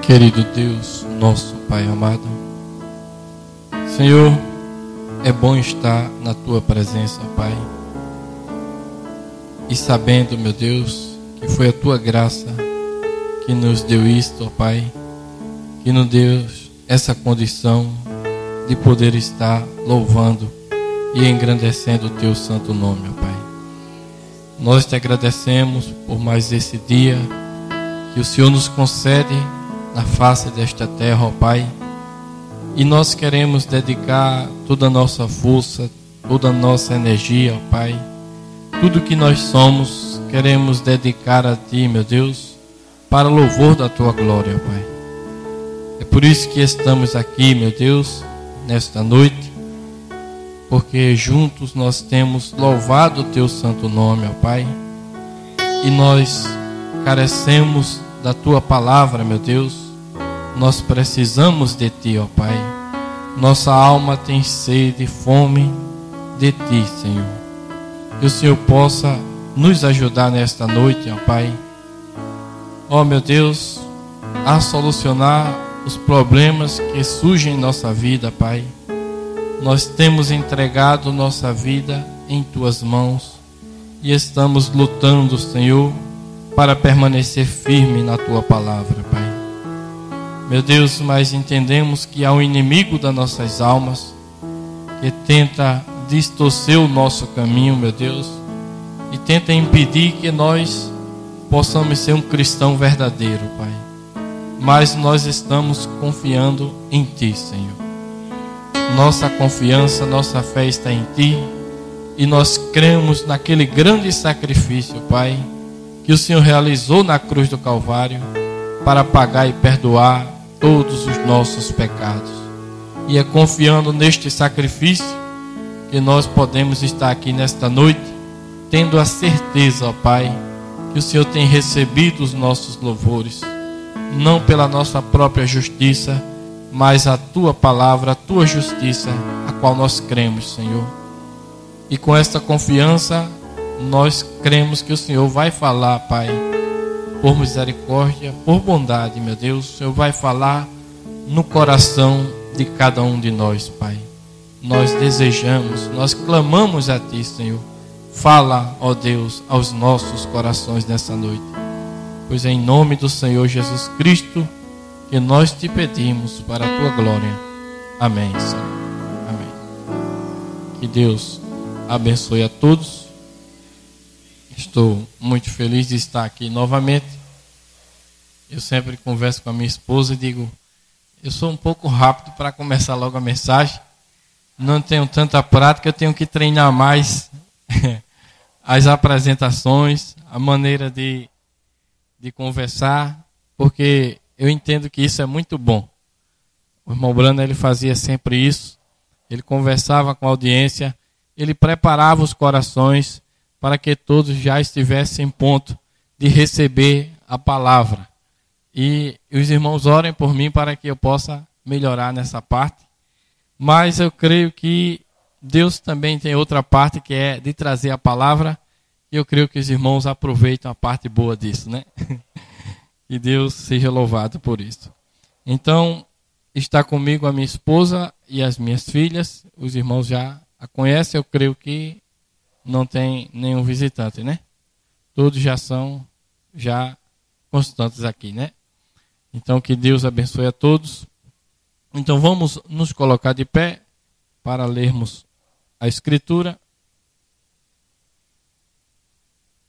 Querido Deus, nosso Pai amado, Senhor, é bom estar na Tua presença, Pai, e sabendo, meu Deus, que foi a Tua graça que nos deu isto, ó Pai, que nos deu essa condição de poder estar louvando e engrandecendo o Teu santo nome, ó Pai. Nós te agradecemos por mais esse dia que o Senhor nos concede na face desta terra, ó Pai, e nós queremos dedicar toda a nossa força, toda a nossa energia, ó Pai, tudo que nós somos, queremos dedicar a Ti, meu Deus, para louvor da Tua glória, ó Pai. É por isso que estamos aqui, meu Deus, nesta noite, porque juntos nós temos louvado o Teu santo nome, ó Pai, e nós carecemos da Tua palavra, meu Deus. Nós precisamos de Ti, ó Pai. Nossa alma tem sede e fome de Ti, Senhor. Que o Senhor possa nos ajudar nesta noite, ó Pai. Ó meu Deus, a solucionar os problemas que surgem em nossa vida, Pai. Nós temos entregado nossa vida em Tuas mãos e estamos lutando, Senhor, para permanecer firme na Tua palavra, Pai. Meu Deus, mas entendemos que há um inimigo das nossas almas que tenta distorcer o nosso caminho, meu Deus, e tenta impedir que nós possamos ser um cristão verdadeiro, Pai. Mas nós estamos confiando em Ti, Senhor. Nossa confiança, nossa fé está em Ti e nós cremos naquele grande sacrifício, Pai, que o Senhor realizou na cruz do Calvário para pagar e perdoar todos os nossos pecados. E é confiando neste sacrifício que nós podemos estar aqui nesta noite, tendo a certeza, ó Pai, que o Senhor tem recebido os nossos louvores, não pela nossa própria justiça, mas a Tua palavra, a Tua justiça, a qual nós cremos, Senhor. E com esta confiança, nós cremos que o Senhor vai falar, Pai, por misericórdia, por bondade, meu Deus. O Senhor vai falar no coração de cada um de nós, Pai. Nós desejamos, nós clamamos a Ti, Senhor. Fala, ó Deus, aos nossos corações nessa noite. Pois é em nome do Senhor Jesus Cristo que nós Te pedimos para a Tua glória. Amém, Senhor. Amém. Que Deus abençoe a todos. Estou muito feliz de estar aqui novamente. Eu sempre converso com a minha esposa e digo, eu sou um pouco rápido para começar logo a mensagem. Não tenho tanta prática, eu tenho que treinar mais as apresentações, a maneira de conversar, porque eu entendo que isso é muito bom. O irmão Brando, ele fazia sempre isso. Ele conversava com a audiência, ele preparava os corações para que todos já estivessem em ponto de receber a palavra. E os irmãos orem por mim para que eu possa melhorar nessa parte. Mas eu creio que Deus também tem outra parte que é de trazer a palavra. E eu creio que os irmãos aproveitam a parte boa disso, né? E Deus seja louvado por isso. Então, está comigo a minha esposa e as minhas filhas. Os irmãos já a conhecem, eu creio que não tem nenhum visitante, né? Todos já são constantes aqui, né? Então que Deus abençoe a todos. Então vamos nos colocar de pé para lermos a Escritura,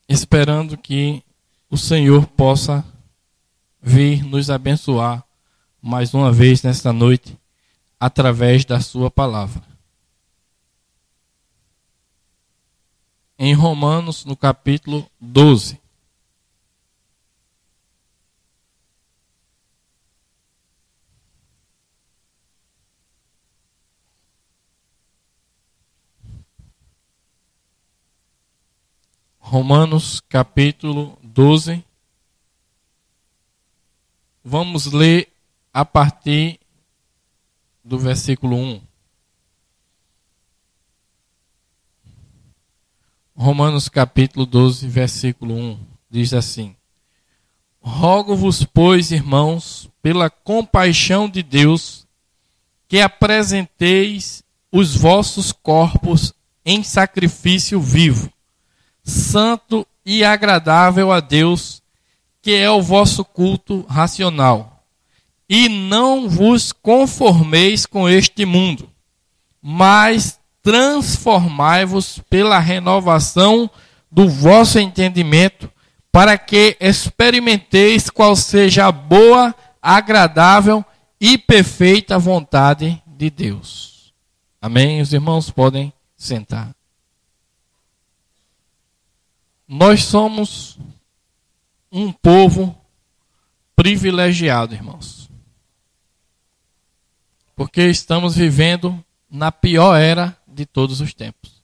esperando que o Senhor possa vir nos abençoar mais uma vez nesta noite através da sua palavra. Em Romanos, no capítulo 12. Romanos, capítulo 12. Vamos ler a partir do versículo 1. Romanos capítulo 12, versículo 1, diz assim: Rogo-vos, pois, irmãos, pela compaixão de Deus, que apresenteis os vossos corpos em sacrifício vivo, santo e agradável a Deus, que é o vosso culto racional. E não vos conformeis com este mundo, mas transformai-vos pela renovação do vosso entendimento, para que experimenteis qual seja a boa, agradável e perfeita vontade de Deus. Amém? Os irmãos podem sentar. Nós somos um povo privilegiado, irmãos. Porque estamos vivendo na pior era de todos os tempos.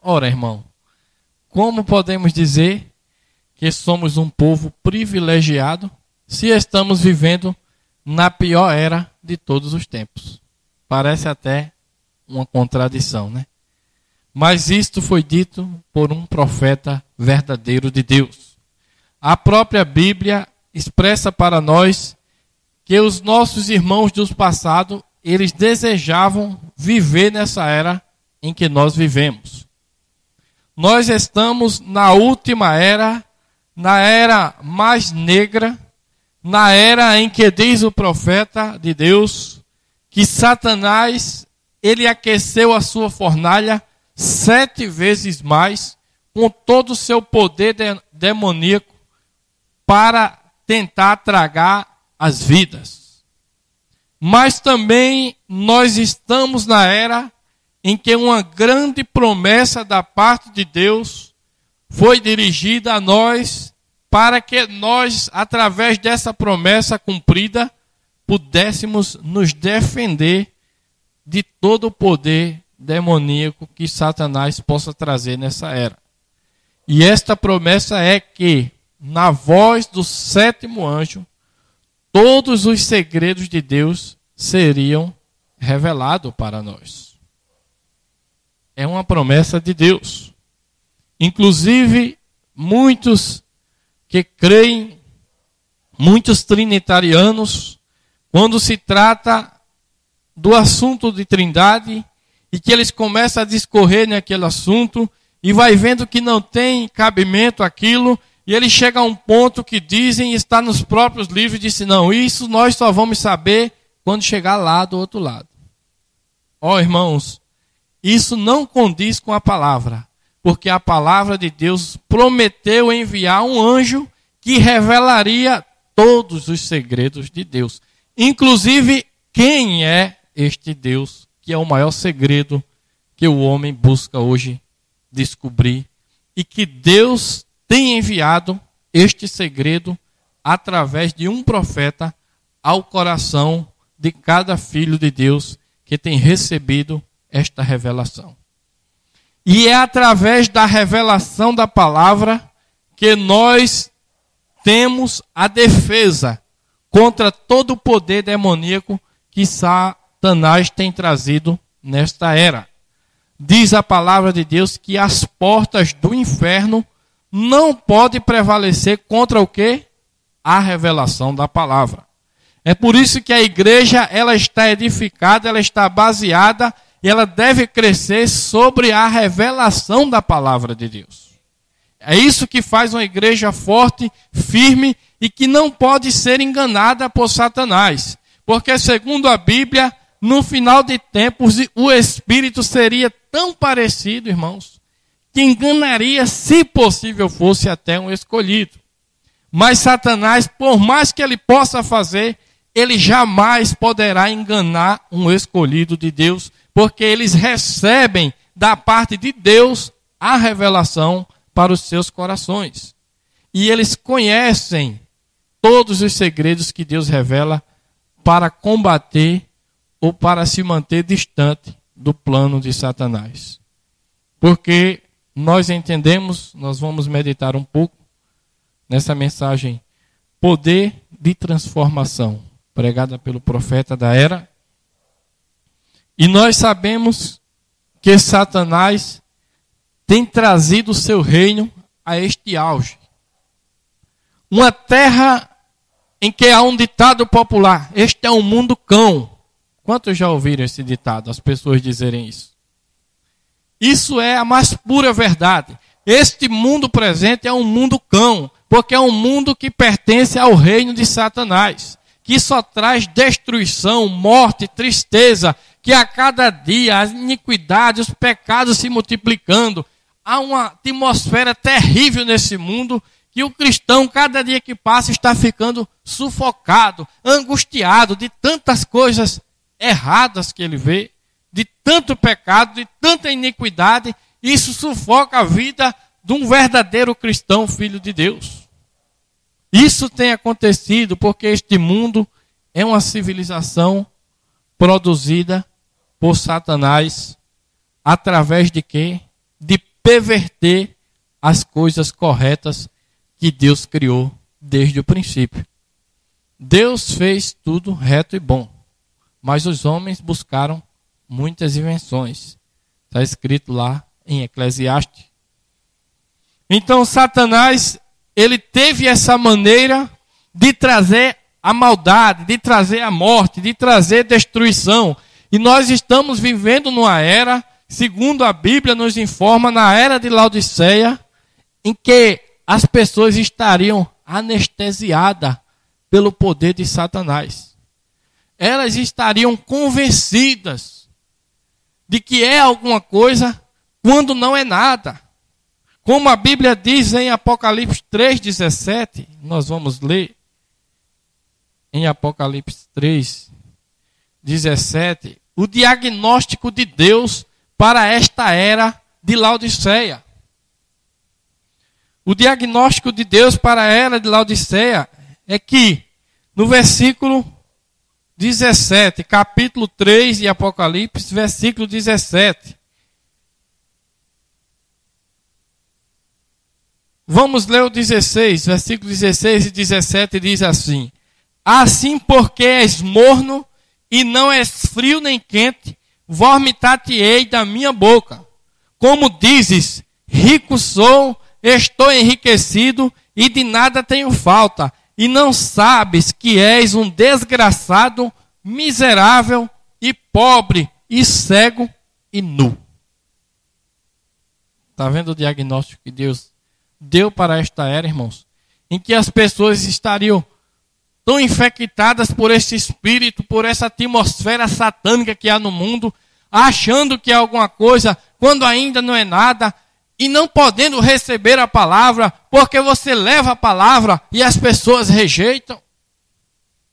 Ora, irmão, como podemos dizer que somos um povo privilegiado se estamos vivendo na pior era de todos os tempos? Parece até uma contradição, né? Mas isto foi dito por um profeta verdadeiro de Deus. A própria Bíblia expressa para nós que os nossos irmãos do passado, eles desejavam viver nessa era em que nós vivemos. Nós estamos na última era, na era mais negra, na era em que diz o profeta de Deus que Satanás, ele aqueceu a sua fornalha 7 vezes mais, com todo o seu poder demoníaco, para tentar tragar as vidas. Mas também nós estamos na era em que uma grande promessa da parte de Deus foi dirigida a nós, para que nós, através dessa promessa cumprida, pudéssemos nos defender de todo o poder demoníaco que Satanás possa trazer nessa era. E esta promessa é que, na voz do 7º anjo, todos os segredos de Deus seriam revelados para nós. É uma promessa de Deus. Inclusive, muitos que creem, muitos trinitarianos, quando se trata do assunto de trindade, e que eles começam a discorrer naquele assunto, e vai vendo que não tem cabimento aquilo, e eles chegam a um ponto que dizem, está nos próprios livros, dizem, não, isso nós só vamos saber quando chegar lá do outro lado. Ó, irmãos, isso não condiz com a palavra, porque a palavra de Deus prometeu enviar um anjo que revelaria todos os segredos de Deus. Inclusive, quem é este Deus, que é o maior segredo que o homem busca hoje descobrir, e que Deus tem enviado este segredo através de um profeta ao coração de cada filho de Deus que tem recebido esta revelação. E é através da revelação da palavra que nós temos a defesa contra todo o poder demoníaco que Satanás tem trazido nesta era. Diz a palavra de Deus que as portas do inferno não podem prevalecer contra o quê? A revelação da palavra. É por isso que a igreja, ela está edificada, ela está baseada, e ela deve crescer sobre a revelação da palavra de Deus. É isso que faz uma igreja forte, firme, e que não pode ser enganada por Satanás. Porque, segundo a Bíblia, no final de tempos, o Espírito seria tão parecido, irmãos, que enganaria, se possível fosse, até um escolhido. Mas Satanás, por mais que ele possa fazer, ele jamais poderá enganar um escolhido de Deus, porque eles recebem da parte de Deus a revelação para os seus corações. E eles conhecem todos os segredos que Deus revela para combater ou para se manter distante do plano de Satanás. Porque nós entendemos, nós vamos meditar um pouco nessa mensagem, poder de transformação, pregada pelo profeta da era. E nós sabemos que Satanás tem trazido o seu reino a este auge. Uma terra em que há um ditado popular: este é um mundo cão. Quantos já ouviram esse ditado, as pessoas dizerem isso? Isso é a mais pura verdade. Este mundo presente é um mundo cão, porque é um mundo que pertence ao reino de Satanás, que só traz destruição, morte, tristeza, que a cada dia as iniquidades, os pecados se multiplicando. Há uma atmosfera terrível nesse mundo, que o cristão, cada dia que passa, está ficando sufocado, angustiado de tantas coisas erradas que ele vê, de tanto pecado, de tanta iniquidade. Isso sufoca a vida de um verdadeiro cristão, filho de Deus. Isso tem acontecido porque este mundo é uma civilização produzida por Satanás, através de quê? De perverter as coisas corretas que Deus criou desde o princípio. Deus fez tudo reto e bom, mas os homens buscaram muitas invenções. Está escrito lá em Eclesiastes. Então Satanás, ele teve essa maneira de trazer a maldade, de trazer a morte, de trazer destruição. E nós estamos vivendo numa era, segundo a Bíblia nos informa, na era de Laodiceia, em que as pessoas estariam anestesiadas pelo poder de Satanás. Elas estariam convencidas de que é alguma coisa quando não é nada. Como a Bíblia diz em Apocalipse 3,17, nós vamos ler em Apocalipse 3,17, o diagnóstico de Deus para esta era de Laodiceia. O diagnóstico de Deus para a era de Laodiceia é que, no versículo 17, capítulo 3 de Apocalipse, versículo 17. Vamos ler o 16, versículo 16 e 17 diz assim: assim porque és morno e não és frio nem quente, vomitar-te-ei da minha boca. Como dizes, rico sou, estou enriquecido e de nada tenho falta, e não sabes que és um desgraçado, miserável e pobre, e cego e nu. Está vendo o diagnóstico que Deus deu para esta era, irmãos? Em que as pessoas estariam tão infectadas por esse espírito, por essa atmosfera satânica que há no mundo, achando que é alguma coisa, quando ainda não é nada, e não podendo receber a palavra, porque você leva a palavra e as pessoas rejeitam.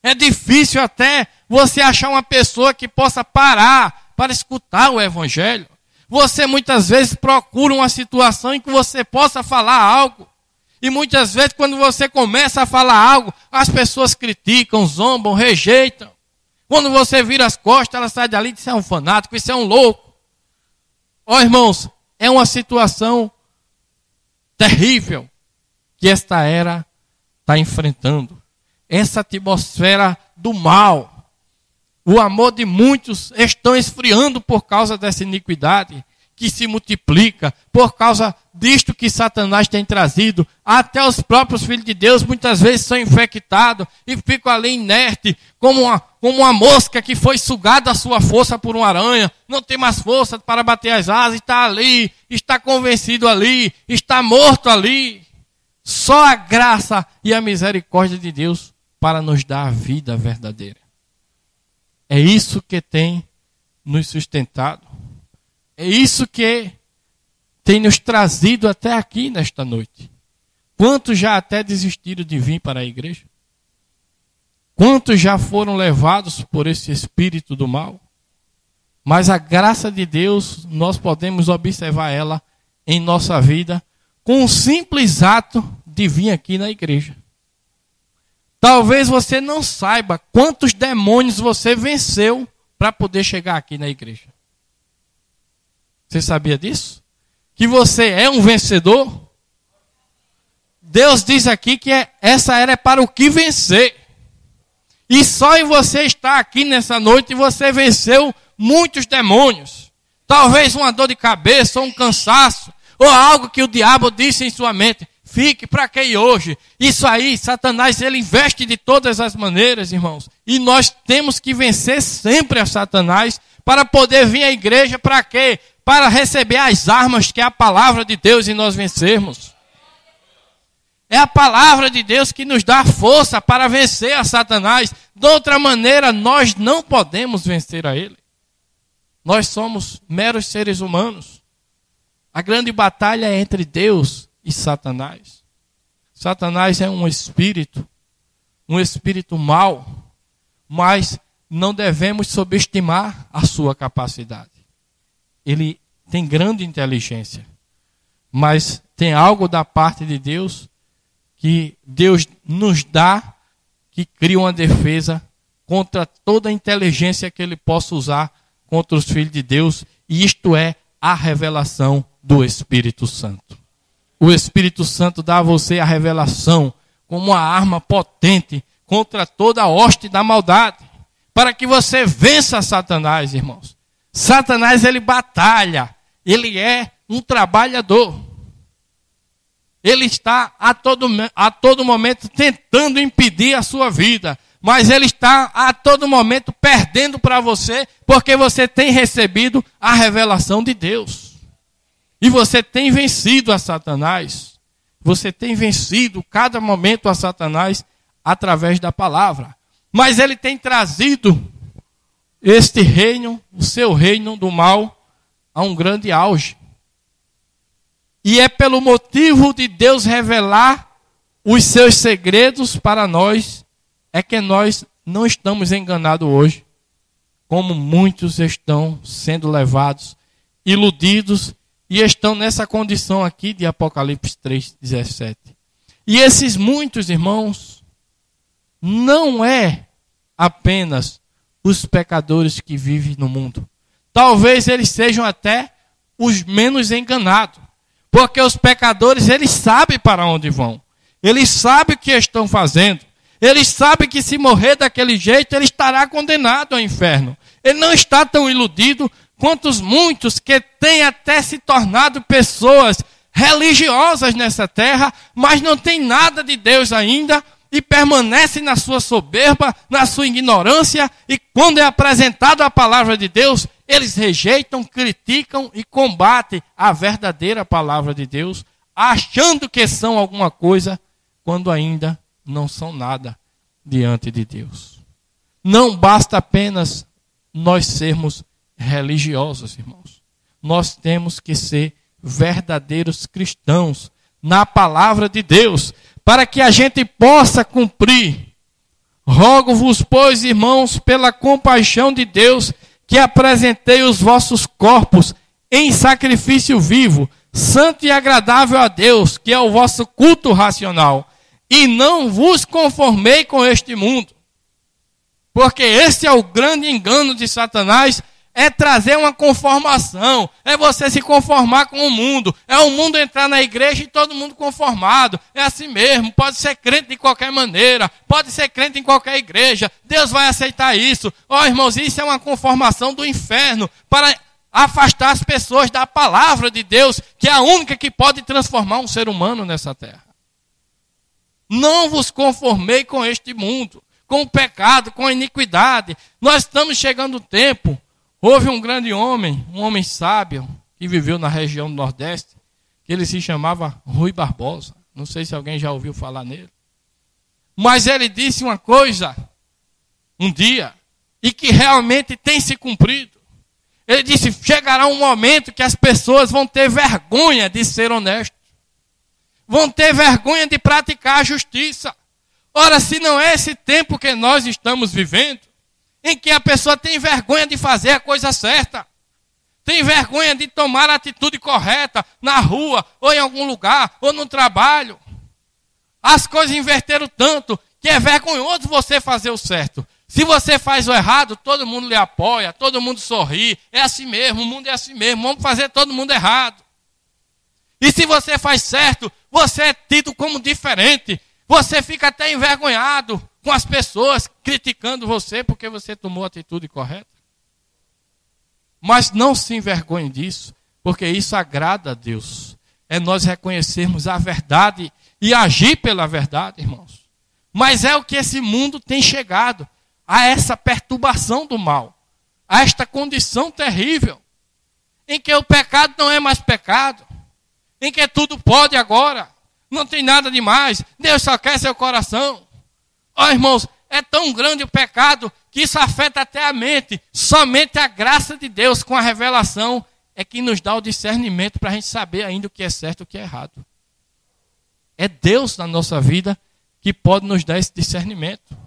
É difícil até você achar uma pessoa que possa parar para escutar o evangelho. Você muitas vezes procura uma situação em que você possa falar algo. E muitas vezes quando você começa a falar algo, as pessoas criticam, zombam, rejeitam. Quando você vira as costas, ela sai dali e diz: isso é um fanático, isso é um louco. Ó, irmãos, é uma situação terrível que esta era está enfrentando. Essa atmosfera do mal. O amor de muitos estão esfriando por causa dessa iniquidade que se multiplica, por causa disto que Satanás tem trazido. Até os próprios filhos de Deus muitas vezes são infectados e ficam ali inerte, como uma mosca que foi sugada a sua força por uma aranha, não tem mais força para bater as asas, está ali, está convencido ali, está morto ali. Só a graça e a misericórdia de Deus para nos dar a vida verdadeira. É isso que tem nos sustentado. É isso que tem nos trazido até aqui nesta noite. Quantos já até desistiram de vir para a igreja? Quantos já foram levados por esse espírito do mal? Mas a graça de Deus, nós podemos observar ela em nossa vida com um simples ato de vir aqui na igreja. Talvez você não saiba quantos demônios você venceu para poder chegar aqui na igreja. Você sabia disso? Que você é um vencedor? Deus diz aqui que essa era é para o que vencer. E só em você estar aqui nessa noite você venceu muitos demônios. Talvez uma dor de cabeça, ou um cansaço, ou algo que o diabo disse em sua mente: fique, para que ir hoje? Isso aí, Satanás, ele investe de todas as maneiras, irmãos. E nós temos que vencer sempre a Satanás para poder vir à igreja, para quê? Para receber as armas que é a palavra de Deus e nós vencermos. É a palavra de Deus que nos dá força para vencer a Satanás. De outra maneira, nós não podemos vencer a ele. Nós somos meros seres humanos. A grande batalha é entre Deus e Satanás. Satanás é um espírito mau, mas não devemos subestimar a sua capacidade. Ele tem grande inteligência, mas tem algo da parte de Deus que Deus nos dá, que cria uma defesa contra toda a inteligência que ele possa usar contra os filhos de Deus, e isto é a revelação do Espírito Santo. O Espírito Santo dá a você a revelação como uma arma potente contra toda a hoste da maldade, para que você vença Satanás, irmãos. Satanás, ele batalha, ele é um trabalhador. Ele está a todo momento tentando impedir a sua vida, mas ele está a todo momento perdendo para você, porque você tem recebido a revelação de Deus. E você tem vencido a Satanás. Você tem vencido cada momento a Satanás através da palavra. Mas ele tem trazido este reino, o seu reino do mal, a um grande auge. E é pelo motivo de Deus revelar os seus segredos para nós, é que nós não estamos enganados hoje, como muitos estão sendo levados, iludidos, e estão nessa condição aqui de Apocalipse 3:17. E esses muitos, irmãos, não é apenas os pecadores que vivem no mundo. Talvez eles sejam até os menos enganados. Porque os pecadores, eles sabem para onde vão. Eles sabem o que estão fazendo. Eles sabem que se morrer daquele jeito, ele estará condenado ao inferno. Ele não está tão iludido quanto os muitos que têm até se tornado pessoas religiosas nessa terra, mas não têm nada de Deus ainda e permanecem na sua soberba, na sua ignorância, e quando é apresentada a palavra de Deus, eles rejeitam, criticam e combatem a verdadeira palavra de Deus, achando que são alguma coisa, quando ainda não são nada diante de Deus. Não basta apenas nós sermos religiosos, irmãos. Nós temos que ser verdadeiros cristãos na palavra de Deus, para que a gente possa cumprir. Rogo-vos, pois, irmãos, pela compaixão de Deus, que apresentei os vossos corpos em sacrifício vivo, santo e agradável a Deus, que é o vosso culto racional. E não vos conformei com este mundo. Porque esse é o grande engano de Satanás, é trazer uma conformação, é você se conformar com o mundo, é o mundo entrar na igreja e todo mundo conformado, é assim mesmo, pode ser crente de qualquer maneira, pode ser crente em qualquer igreja, Deus vai aceitar isso. Irmãos, isso é uma conformação do inferno, para afastar as pessoas da palavra de Deus, que é a única que pode transformar um ser humano nessa terra. Não vos conformei com este mundo, com o pecado, com a iniquidade. Nós estamos chegando o tempo. Houve um grande homem, um homem sábio, que viveu na região do Nordeste, que ele se chamava Rui Barbosa. Não sei se alguém já ouviu falar nele. Mas ele disse uma coisa, um dia, e que realmente tem se cumprido. Ele disse, chegará um momento que as pessoas vão ter vergonha de ser honestos. Vão ter vergonha de praticar a justiça. Ora, se não é esse tempo que nós estamos vivendo, em que a pessoa tem vergonha de fazer a coisa certa, tem vergonha de tomar a atitude correta na rua, ou em algum lugar, ou no trabalho. As coisas inverteram tanto que é vergonhoso você fazer o certo. Se você faz o errado, todo mundo lhe apoia, todo mundo sorri. É assim mesmo, o mundo é assim mesmo, vamos fazer todo mundo errado. E se você faz certo, você é tido como diferente. Você fica até envergonhado com as pessoas criticando você porque você tomou a atitude correta. Mas não se envergonhe disso, porque isso agrada a Deus. É nós reconhecermos a verdade e agir pela verdade, irmãos. Mas é o que esse mundo tem chegado, a essa perturbação do mal, a esta condição terrível, em que o pecado não é mais pecado, em que tudo pode agora, não tem nada demais, Deus só quer seu coração. Ó, irmãos, é tão grande o pecado que isso afeta até a mente. Somente a graça de Deus com a revelação é que nos dá o discernimento para a gente saber ainda o que é certo e o que é errado. É Deus na nossa vida que pode nos dar esse discernimento.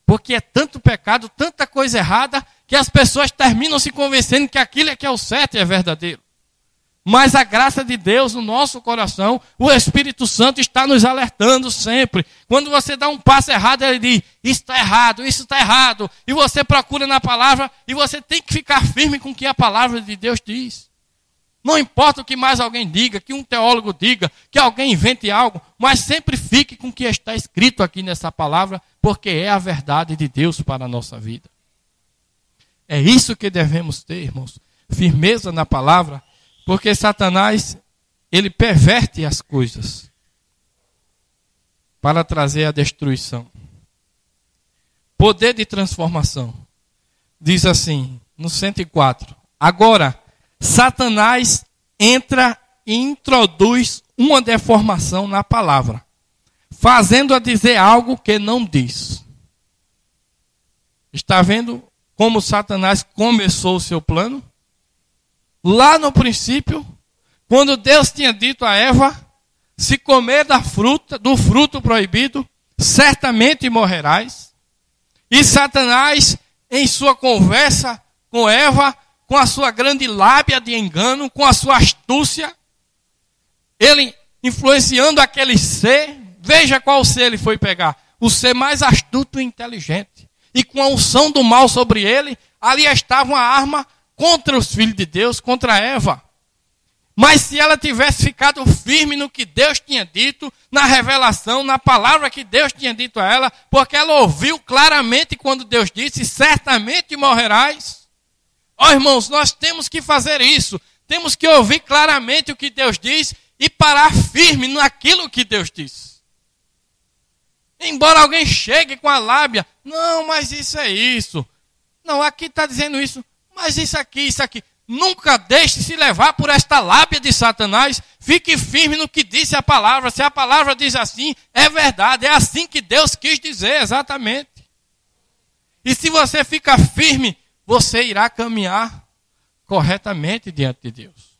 Porque é tanto pecado, tanta coisa errada, que as pessoas terminam se convencendo que aquilo é que é o certo e é verdadeiro. Mas a graça de Deus no nosso coração, o Espírito Santo está nos alertando sempre. Quando você dá um passo errado, ele diz, isso está errado, isso está errado. E você procura na palavra e você tem que ficar firme com o que a palavra de Deus diz. Não importa o que mais alguém diga, que um teólogo diga, que alguém invente algo, mas sempre fique com o que está escrito aqui nessa palavra, porque é a verdade de Deus para a nossa vida. É isso que devemos ter, irmãos. Firmeza na palavra. Porque Satanás, ele perverte as coisas para trazer a destruição. Poder de transformação. Diz assim, no 104. Agora, Satanás entra e introduz uma deformação na palavra, fazendo-a dizer algo que não diz. Está vendo como Satanás começou o seu plano? Lá no princípio, quando Deus tinha dito a Eva, se comer do fruto proibido, certamente morrerás. E Satanás, em sua conversa com Eva, com a sua grande lábia de engano, com a sua astúcia, ele influenciando aquele ser, veja qual ser ele foi pegar, o ser mais astuto e inteligente. E com a unção do mal sobre ele, ali estava uma arma contra os filhos de Deus, contra Eva. Mas se ela tivesse ficado firme no que Deus tinha dito, na revelação, na palavra que Deus tinha dito a ela, porque ela ouviu claramente quando Deus disse, certamente morrerás. Ó, irmãos, nós temos que fazer isso. Temos que ouvir claramente o que Deus diz e parar firme naquilo que Deus diz. Embora alguém chegue com a lábia, não, mas isso é isso. Não, aqui está dizendo isso. Mas isso aqui. Nunca deixe se levar por esta lábia de Satanás. Fique firme no que disse a palavra. Se a palavra diz assim, é verdade. É assim que Deus quis dizer, exatamente. E se você ficar firme, você irá caminhar corretamente diante de Deus.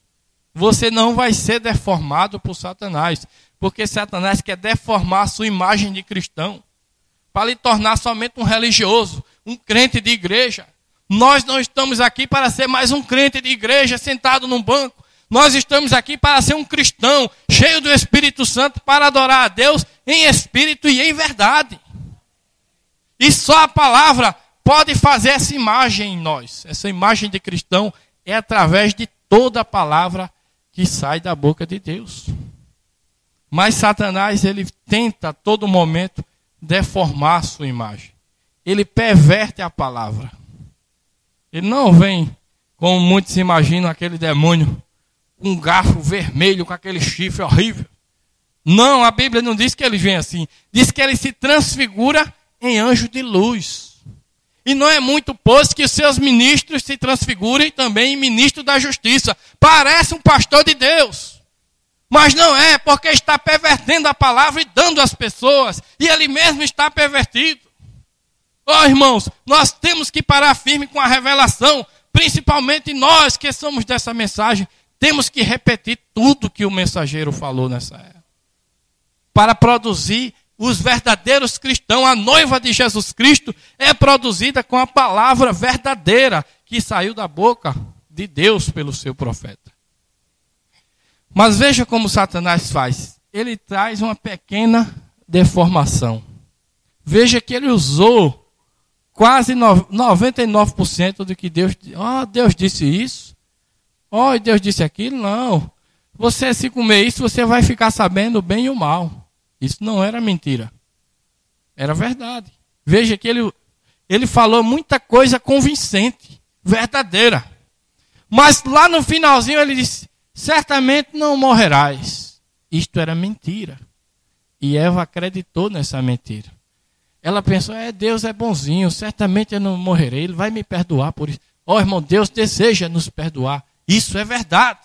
Você não vai ser deformado por Satanás. Porque Satanás quer deformar a sua imagem de cristão. Para lhe tornar somente um religioso, um crente de igreja. Nós não estamos aqui para ser mais um crente de igreja sentado num banco. Nós estamos aqui para ser um cristão cheio do Espírito Santo para adorar a Deus em espírito e em verdade. E só a palavra pode fazer essa imagem em nós. Essa imagem de cristão é através de toda a palavra que sai da boca de Deus. Mas Satanás, ele tenta a todo momento deformar a sua imagem. Ele perverte a palavra. Ele não vem, como muitos imaginam, aquele demônio, um garfo vermelho com aquele chifre horrível. Não, a Bíblia não diz que ele vem assim. Diz que ele se transfigura em anjo de luz. E não é muito, pois, que os seus ministros se transfigurem também em ministro da justiça. Parece um pastor de Deus. Mas não é, porque está pervertendo a palavra e dando às pessoas. E ele mesmo está pervertido. Ó, irmãos, nós temos que parar firme com a revelação, principalmente nós que somos dessa mensagem, temos que repetir tudo que o mensageiro falou nessa era. Para produzir os verdadeiros cristãos, a noiva de Jesus Cristo é produzida com a palavra verdadeira que saiu da boca de Deus pelo seu profeta. Mas veja como Satanás faz. Ele traz uma pequena deformação. Veja que ele usou quase 99% do que Deus disse. Deus disse isso. Deus disse aquilo. Não. Você, se comer isso, você vai ficar sabendo o bem e o mal. Isso não era mentira. Era verdade. Veja que ele falou muita coisa convincente, verdadeira. Mas lá no finalzinho ele disse, certamente não morrerás. Isto era mentira. E Eva acreditou nessa mentira. Ela pensou, Deus é bonzinho, certamente eu não morrerei, Ele vai me perdoar por isso. Irmão, Deus deseja nos perdoar. Isso é verdade.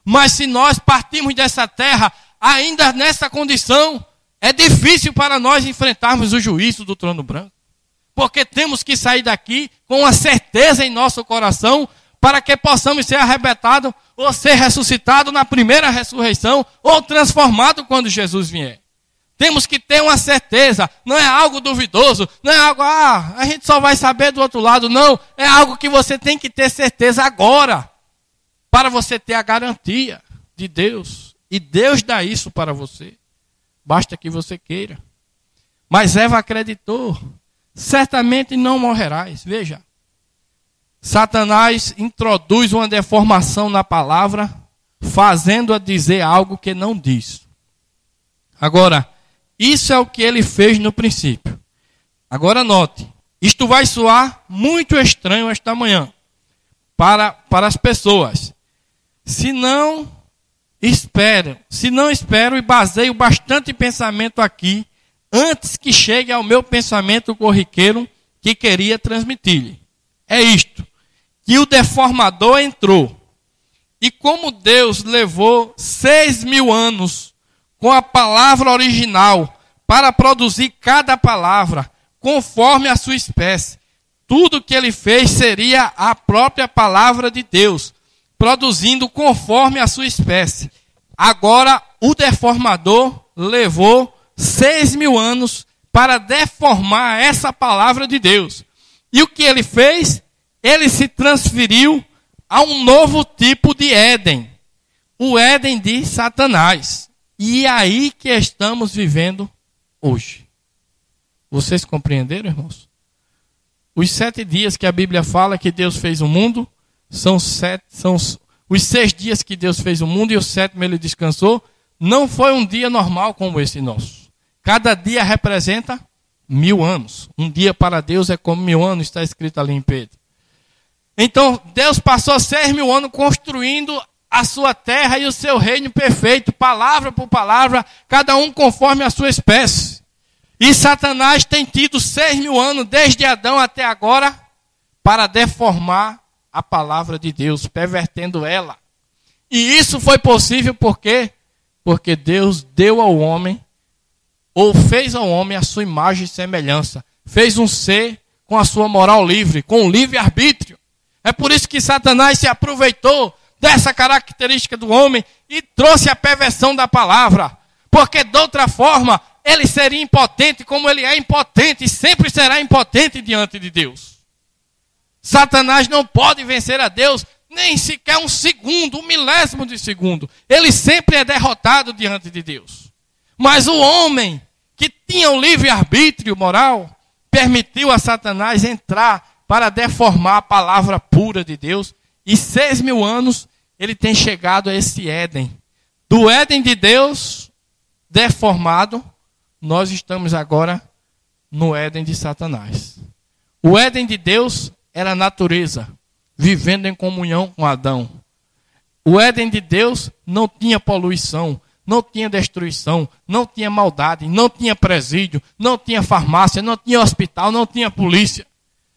Mas se nós partirmos dessa terra, ainda nessa condição, é difícil para nós enfrentarmos o juízo do trono branco. Porque temos que sair daqui com uma certeza em nosso coração, para que possamos ser arrebatados ou ser ressuscitados na primeira ressurreição, ou transformados quando Jesus vier. Temos que ter uma certeza, não é algo duvidoso, não é algo, a gente só vai saber do outro lado, não. É algo que você tem que ter certeza agora, para você ter a garantia de Deus. E Deus dá isso para você, basta que você queira. Mas Eva acreditou, certamente não morrerás. Veja, Satanás introduz uma deformação na palavra, fazendo-a dizer algo que não diz. Agora, isso é o que ele fez no princípio. Agora note, isto vai soar muito estranho esta manhã para as pessoas. Se não espero e baseio bastante pensamento aqui, antes que chegue ao meu pensamento corriqueiro que queria transmitir-lhe. É isto, que o deformador entrou. E como Deus levou 6.000 anos com a palavra original, para produzir cada palavra, conforme a sua espécie. Tudo que ele fez seria a própria palavra de Deus, produzindo conforme a sua espécie. Agora, o deformador levou 6.000 anos para deformar essa palavra de Deus. E o que ele fez? Ele se transferiu a um novo tipo de Éden. O Éden de Satanás. E é aí que estamos vivendo hoje. Vocês compreenderam, irmãos? Os 7 dias que a Bíblia fala que Deus fez o mundo, são os 6 dias que Deus fez o mundo e o 7º ele descansou. Não foi um dia normal como esse nosso. Cada dia representa 1000 anos. Um dia para Deus é como 1000 anos, está escrito ali em Pedro. Então, Deus passou 6.000 anos construindo a sua terra e o seu reino perfeito, palavra por palavra, cada um conforme a sua espécie. E Satanás tem tido 6.000 anos, desde Adão até agora, para deformar a palavra de Deus, pervertendo ela. E isso foi possível por quê? Porque Deus deu ao homem, ou fez ao homem a sua imagem e semelhança. Fez um ser com a sua moral livre, com o livre-arbítrio. É por isso que Satanás se aproveitou dessa característica do homem e trouxe a perversão da palavra. Porque de outra forma, ele seria impotente como ele é impotente e sempre será impotente diante de Deus. Satanás não pode vencer a Deus nem sequer um segundo, 1/1000 de segundo. Ele sempre é derrotado diante de Deus. Mas o homem que tinha o livre-arbítrio moral permitiu a Satanás entrar para deformar a palavra pura de Deus. E 6.000 anos ele tem chegado a esse Éden. Do Éden de Deus, deformado, nós estamos agora no Éden de Satanás. O Éden de Deus era a natureza, vivendo em comunhão com Adão. O Éden de Deus não tinha poluição, não tinha destruição, não tinha maldade, não tinha presídio, não tinha farmácia, não tinha hospital, não tinha polícia.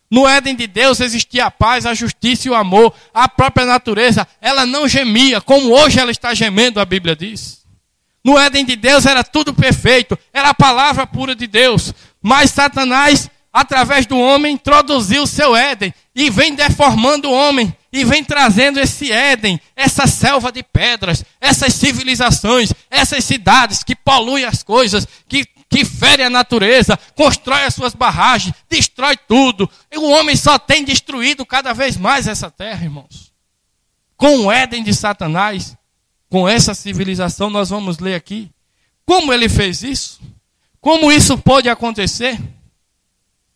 No Éden de Deus existia a paz, a justiça e o amor. A própria natureza, ela não gemia, como hoje ela está gemendo, a Bíblia diz. No Éden de Deus era tudo perfeito, era a palavra pura de Deus. Mas Satanás, através do homem, introduziu o seu Éden e vem deformando o homem. E vem trazendo esse Éden, essa selva de pedras, essas civilizações, essas cidades que poluem as coisas, que fere a natureza, constrói as suas barragens, destrói tudo. E o homem só tem destruído cada vez mais essa terra, irmãos. Com o Éden de Satanás, com essa civilização, nós vamos ler aqui. Como ele fez isso? Como isso pôde acontecer?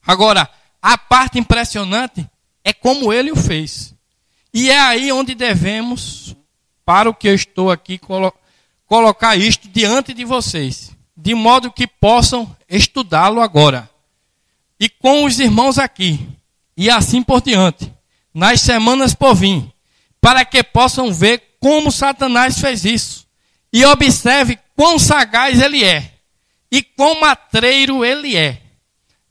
Agora, a parte impressionante é como ele o fez. E é aí onde devemos, para o que eu estou aqui, colocar isto diante de vocês, de modo que possam estudá-lo agora. E com os irmãos aqui, e assim por diante, nas semanas por vir, para que possam ver como Satanás fez isso. E observe quão sagaz ele é. e quão matreiro ele é.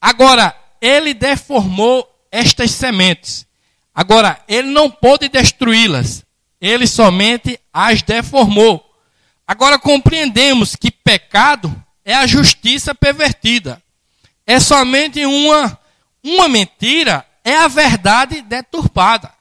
Agora, ele deformou estas sementes. Agora, ele não pôde destruí-las. Ele somente as deformou. Agora, compreendemos que pecado é a justiça pervertida. É somente uma mentira, é a verdade deturpada.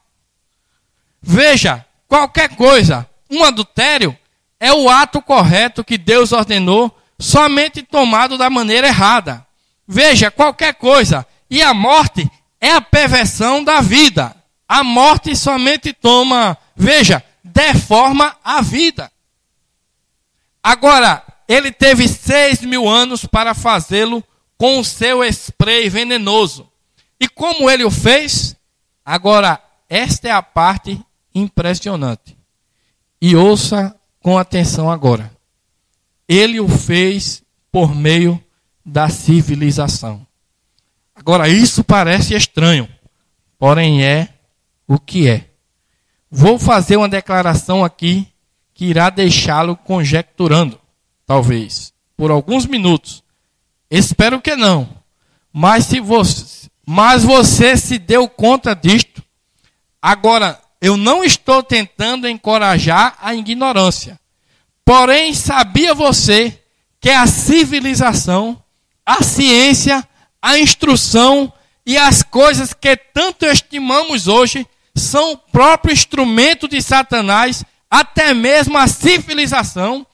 Veja, qualquer coisa, um adultério é o ato correto que Deus ordenou, somente tomado da maneira errada. Veja, qualquer coisa. E a morte é a perversão da vida. A morte somente deforma a vida. Agora, ele teve 6.000 anos para fazê-lo com o seu spray venenoso. E como ele o fez? Agora, esta é a parte impressionante. E ouça com atenção agora. Ele o fez por meio da civilização. Agora, isso parece estranho, porém é o que é. Vou fazer uma declaração aqui que irá deixá-lo conjecturando, talvez, por alguns minutos. Espero que não. Mas você se deu conta disto. Agora, eu não estou tentando encorajar a ignorância. Porém, sabia você que a civilização, a ciência, a instrução e as coisas que tanto estimamos hoje são o próprio instrumento de Satanás, até mesmo a civilização.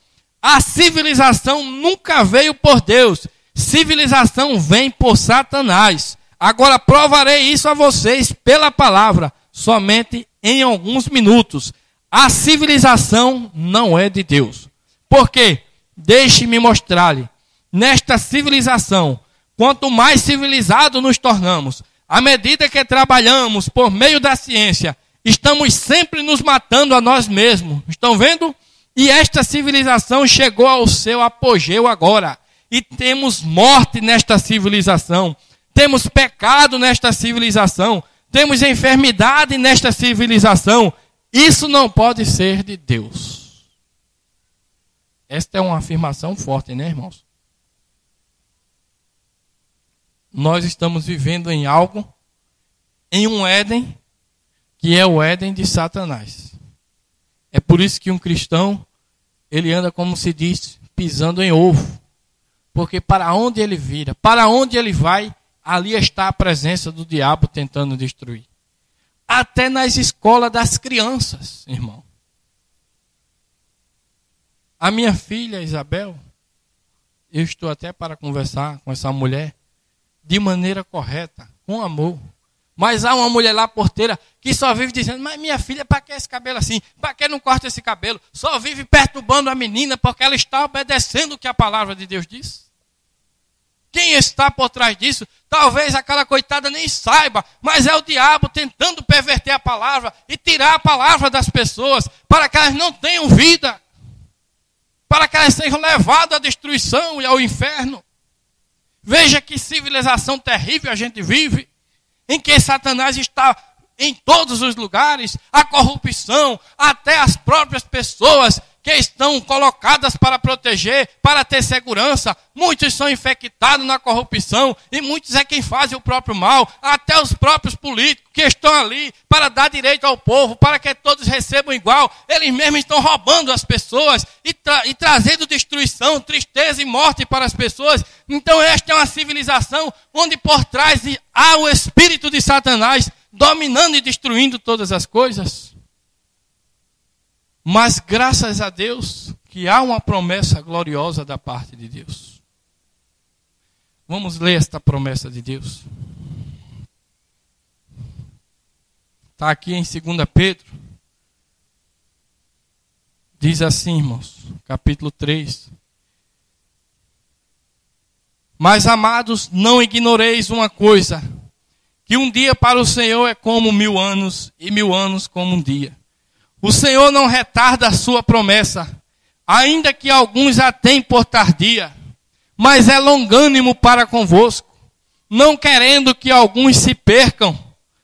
A civilização nunca veio por Deus. Civilização vem por Satanás. Agora provarei isso a vocês pela palavra, somente em alguns minutos. A civilização não é de Deus. Por quê? Deixe-me mostrar-lhe. Nesta civilização, quanto mais civilizado nos tornamos, à medida que trabalhamos por meio da ciência, estamos sempre nos matando a nós mesmos. Estão vendo? E esta civilização chegou ao seu apogeu agora. E temos morte nesta civilização. Temos pecado nesta civilização. Temos enfermidade nesta civilização. Isso não pode ser de Deus. Esta é uma afirmação forte, né, irmãos? Nós estamos vivendo em algo, em um Éden, que é o Éden de Satanás. É por isso que um cristão, ele anda, como se diz, pisando em ovo. Porque para onde ele vira, para onde ele vai, ali está a presença do diabo tentando destruir. Até nas escolas das crianças, irmão. A minha filha Isabel, eu estou até para conversar com essa mulher de maneira correta, com amor. Mas há uma mulher lá, porteira, que só vive dizendo: mas minha filha, para que esse cabelo assim? Para que não corta esse cabelo? Só vive perturbando a menina porque ela está obedecendo o que a palavra de Deus diz. Quem está por trás disso? Talvez aquela coitada nem saiba, mas é o diabo tentando perverter a palavra e tirar a palavra das pessoas para que elas não tenham vida, para que elas sejam levadas à destruição e ao inferno. Veja que civilização terrível a gente vive, em que Satanás está em todos os lugares, a corrupção, até as próprias pessoas que estão colocadas para proteger, para ter segurança. Muitos são infectados na corrupção e muitos é quem fazem o próprio mal. Até os próprios políticos que estão ali para dar direito ao povo, para que todos recebam igual. Eles mesmos estão roubando as pessoas e trazendo destruição, tristeza e morte para as pessoas. Então esta é uma civilização onde por trás há o espírito de Satanás dominando e destruindo todas as coisas. Mas graças a Deus que há uma promessa gloriosa da parte de Deus. Vamos ler esta promessa de Deus. Está aqui em 2 Pedro. Diz assim, irmãos, capítulo 3. Mas, amados, não ignoreis uma coisa, que um dia para o Senhor é como 1000 anos, e 1000 anos como um dia. O Senhor não retarda a sua promessa, ainda que alguns a tenham por tardia, mas é longânimo para convosco, não querendo que alguns se percam,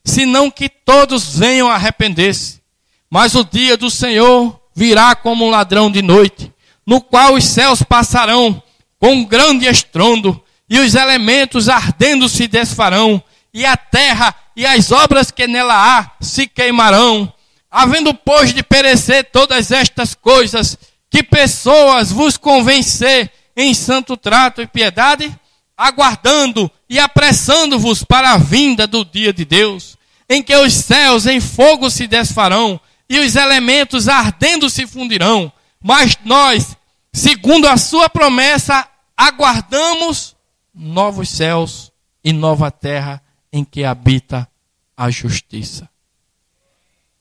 senão que todos venham a arrepender-se. Mas o dia do Senhor virá como um ladrão de noite, no qual os céus passarão com um grande estrondo, e os elementos ardendo se desfarão, e a terra e as obras que nela há se queimarão. Havendo, pois, de perecer todas estas coisas, que pessoas vos convencer em santo trato e piedade, aguardando e apressando-vos para a vinda do dia de Deus, em que os céus em fogo se desfarão, e os elementos ardendo se fundirão. Mas nós, segundo a sua promessa, aguardamos novos céus e nova terra em que habita a justiça.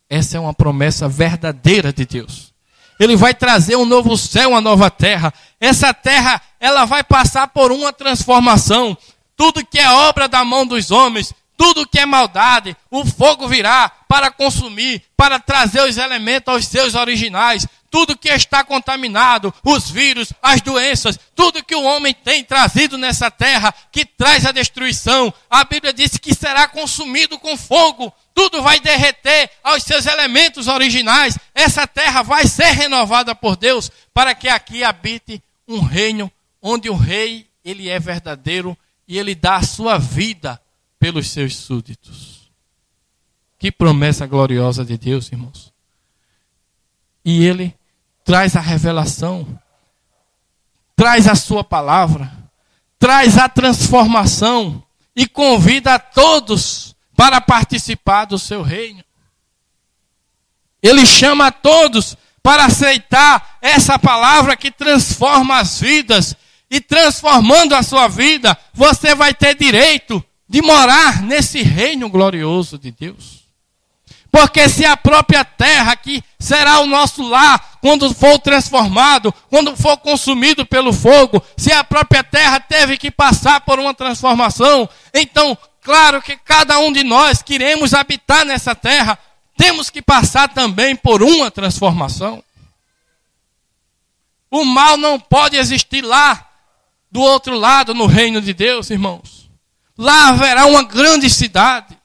Essa é uma promessa verdadeira de Deus. Ele vai trazer um novo céu, uma nova terra. Essa terra, ela vai passar por uma transformação. Tudo que é obra da mão dos homens, tudo que é maldade, o fogo virá para consumir, para trazer os elementos aos seus originais. Tudo que está contaminado, os vírus, as doenças, tudo que o homem tem trazido nessa terra, que traz a destruição, a Bíblia diz que será consumido com fogo. Tudo vai derreter aos seus elementos originais. Essa terra vai ser renovada por Deus, para que aqui habite um reino, onde o rei, ele é verdadeiro, e ele dá a sua vida pelos seus súditos. Que promessa gloriosa de Deus, irmãos. E ele traz a revelação, traz a sua palavra, traz a transformação e convida a todos para participar do seu reino. Ele chama a todos para aceitar essa palavra que transforma as vidas. E transformando a sua vida, você vai ter direito de morar nesse reino glorioso de Deus. Porque se a própria terra que será o nosso lar, quando for transformado, quando for consumido pelo fogo, se a própria terra teve que passar por uma transformação, então, claro que cada um de nós queremos habitar nessa terra, temos que passar também por uma transformação. O mal não pode existir lá, do outro lado, no reino de Deus, irmãos. Lá haverá uma grande cidade.